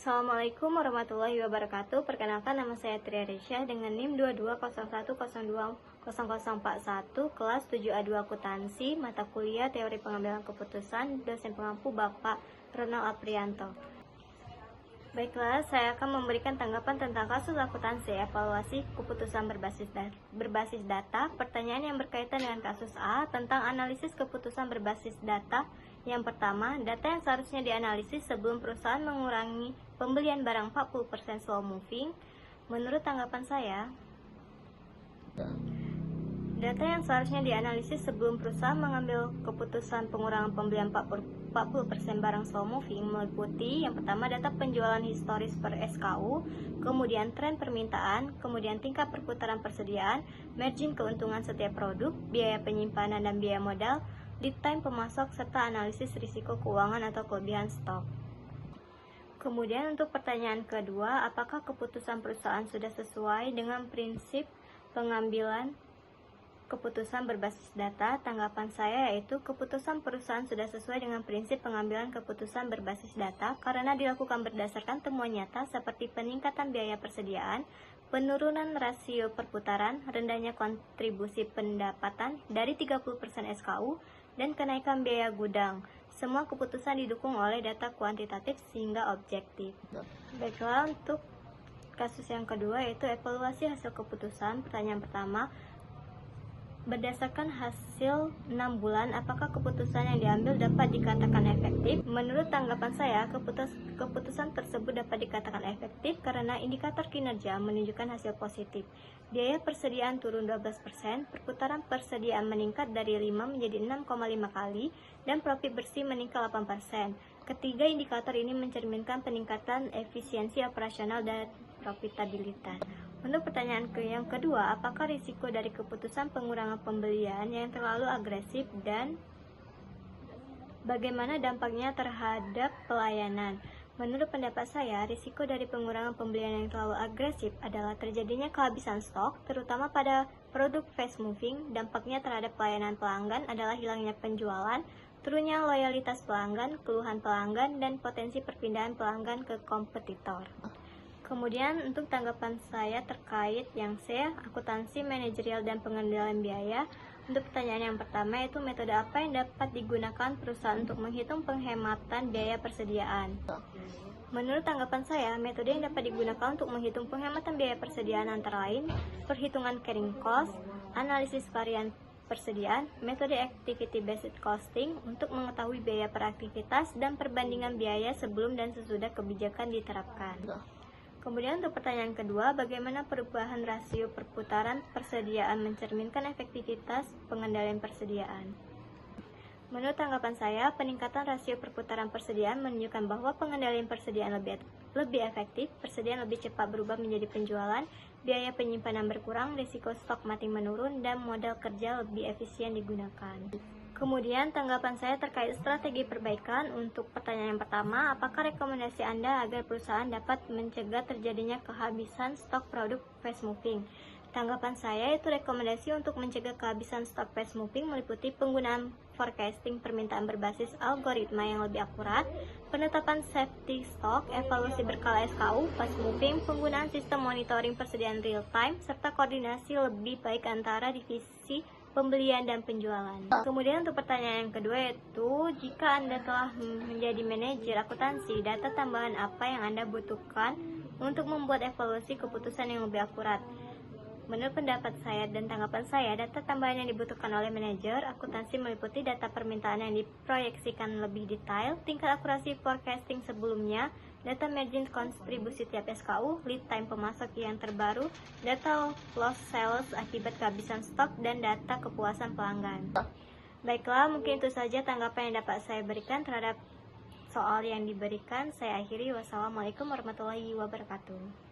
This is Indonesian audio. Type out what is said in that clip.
Assalamualaikum warahmatullahi wabarakatuh. Perkenalkan, nama saya Tria Resya dengan NIM 2201020041, kelas 7A2 Akuntansi, mata kuliah Teori Pengambilan Keputusan, dosen pengampu Bapak Ronald Aprianto. Baiklah, saya akan memberikan tanggapan tentang kasus akuntansi evaluasi keputusan berbasis data. Pertanyaan yang berkaitan dengan kasus A tentang analisis keputusan berbasis data. Yang pertama, data yang seharusnya dianalisis sebelum perusahaan mengurangi pembelian barang 40% slow moving. Menurut tanggapan saya, data yang seharusnya dianalisis sebelum perusahaan mengambil keputusan pengurangan pembelian 40% barang slow moving meliputi yang pertama data penjualan historis per SKU, kemudian tren permintaan, kemudian tingkat perputaran persediaan, margin keuntungan setiap produk, biaya penyimpanan dan biaya modal, lead time pemasok, serta analisis risiko keuangan atau kelebihan stok. Kemudian untuk pertanyaan kedua, apakah keputusan perusahaan sudah sesuai dengan prinsip pengambilan keputusan berbasis data? Tanggapan saya yaitu keputusan perusahaan sudah sesuai dengan prinsip pengambilan keputusan berbasis data karena dilakukan berdasarkan temuan nyata seperti peningkatan biaya persediaan, penurunan rasio perputaran, rendahnya kontribusi pendapatan dari 30% SKU, dan kenaikan biaya gudang. Semua keputusan didukung oleh data kuantitatif sehingga objektif. Baiklah, untuk kasus yang kedua yaitu evaluasi hasil keputusan. Pertanyaan pertama, berdasarkan hasil 6 bulan, apakah keputusan yang diambil dapat dikatakan efektif? Menurut tanggapan saya, keputusan tersebut dapat dikatakan efektif karena indikator kinerja menunjukkan hasil positif. Biaya persediaan turun 12%, perputaran persediaan meningkat dari 5 menjadi 6,5 kali, dan profit bersih meningkat 8%. Ketiga indikator ini mencerminkan peningkatan efisiensi operasional dan profitabilitas. Untuk pertanyaan yang kedua, apakah risiko dari keputusan pengurangan pembelian yang terlalu agresif dan bagaimana dampaknya terhadap pelayanan? Menurut pendapat saya, risiko dari pengurangan pembelian yang terlalu agresif adalah terjadinya kehabisan stok, terutama pada produk fast moving. Dampaknya terhadap pelayanan pelanggan adalah hilangnya penjualan, turunnya loyalitas pelanggan, keluhan pelanggan, dan potensi perpindahan pelanggan ke kompetitor. Kemudian untuk tanggapan saya terkait yang C, akuntansi manajerial dan pengendalian biaya. Untuk pertanyaan yang pertama yaitu metode apa yang dapat digunakan perusahaan untuk menghitung penghematan biaya persediaan. Menurut tanggapan saya, metode yang dapat digunakan untuk menghitung penghematan biaya persediaan antara lain perhitungan carrying cost, analisis varian persediaan, metode activity based costing untuk mengetahui biaya per aktivitas, dan perbandingan biaya sebelum dan sesudah kebijakan diterapkan. Kemudian untuk pertanyaan kedua, bagaimana perubahan rasio perputaran persediaan mencerminkan efektivitas pengendalian persediaan? Menurut tanggapan saya, peningkatan rasio perputaran persediaan menunjukkan bahwa pengendalian persediaan lebih efektif, persediaan lebih cepat berubah menjadi penjualan, biaya penyimpanan berkurang, risiko stok mati menurun, dan modal kerja lebih efisien digunakan. Kemudian tanggapan saya terkait strategi perbaikan. Untuk pertanyaan yang pertama, apakah rekomendasi Anda agar perusahaan dapat mencegah terjadinya kehabisan stok produk fast moving? Tanggapan saya itu rekomendasi untuk mencegah kehabisan stok fast moving meliputi penggunaan forecasting permintaan berbasis algoritma yang lebih akurat, penetapan safety stock, evaluasi berkala SKU, fast moving, penggunaan sistem monitoring persediaan real time, serta koordinasi lebih baik antara divisi pembelian dan penjualan. Kemudian untuk pertanyaan yang kedua yaitu, jika Anda telah menjadi manajer akuntansi, data tambahan apa yang Anda butuhkan untuk membuat evaluasi keputusan yang lebih akurat? Menurut pendapat saya dan tanggapan saya, data tambahan yang dibutuhkan oleh manajer akuntansi meliputi data permintaan yang diproyeksikan lebih detail, tingkat akurasi forecasting sebelumnya, data margin kontribusi tiap SKU, lead time pemasok yang terbaru, data loss sales akibat kehabisan stok, dan data kepuasan pelanggan. Baiklah, mungkin itu saja tanggapan yang dapat saya berikan terhadap soal yang diberikan. Saya akhiri. Wassalamualaikum warahmatullahi wabarakatuh.